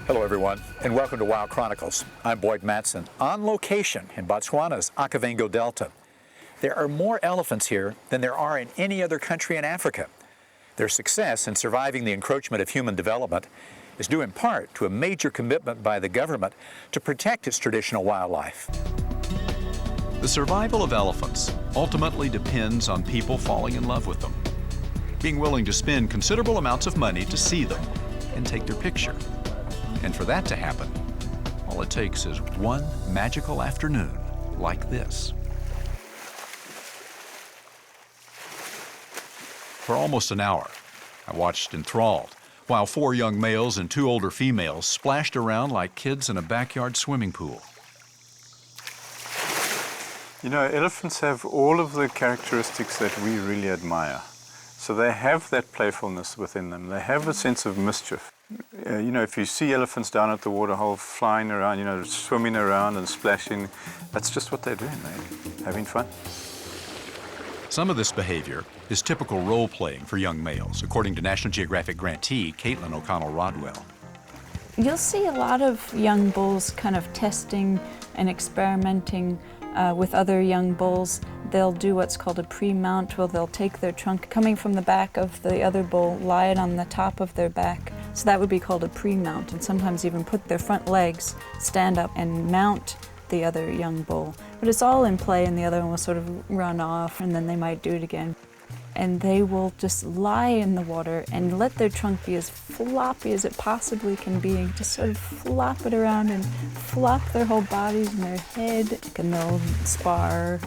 Hello everyone, and welcome to Wild Chronicles. I'm Boyd Matson, on location in Botswana's Okavango Delta. There are more elephants here than there are in any other country in Africa. Their success in surviving the encroachment of human development is due in part to a major commitment by the government to protect its traditional wildlife. The survival of elephants ultimately depends on people falling in love with them, being willing to spend considerable amounts of money to see them and take their picture. And for that to happen, all it takes is one magical afternoon like this. For almost an hour, I watched enthralled while 4 young males and 2 older females splashed around like kids in a backyard swimming pool. You know, elephants have all of the characteristics that we really admire. So they have that playfulness within them. They have a sense of mischief. You know, if you see elephants down at the waterhole flying around, you know, swimming around and splashing, that's just what they're doing. They're having fun. Some of this behavior is typical role-playing for young males, according to National Geographic grantee Caitlin O'Connell-Rodwell. You'll see a lot of young bulls kind of testing and experimenting with other young bulls. They'll do what's called a pre-mount, where they'll take their trunk coming from the back of the other bull, lie it on the top of their back. So that would be called a pre-mount, and sometimes even put their front legs, stand up and mount the other young bull. But it's all in play, and the other one will sort of run off, and then they might do it again. And they will just lie in the water and let their trunk be as floppy as it possibly can be, and just sort of flop it around and flop their whole bodies and their head, and they'll spar.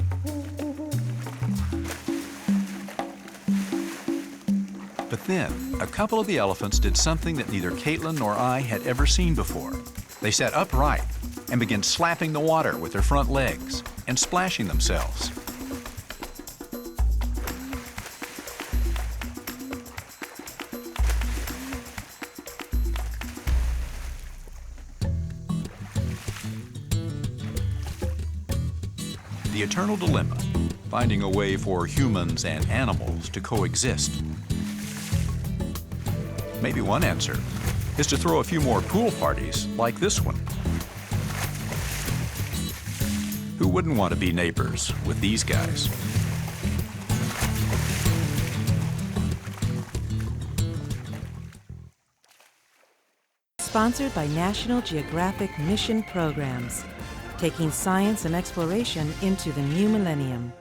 But then, a couple of the elephants did something that neither Caitlin nor I had ever seen before. They sat upright and began slapping the water with their front legs and splashing themselves. The eternal dilemma, finding a way for humans and animals to coexist. Maybe one answer is to throw a few more pool parties like this one. Who wouldn't want to be neighbors with these guys? Sponsored by National Geographic Mission Programs, taking science and exploration into the new millennium.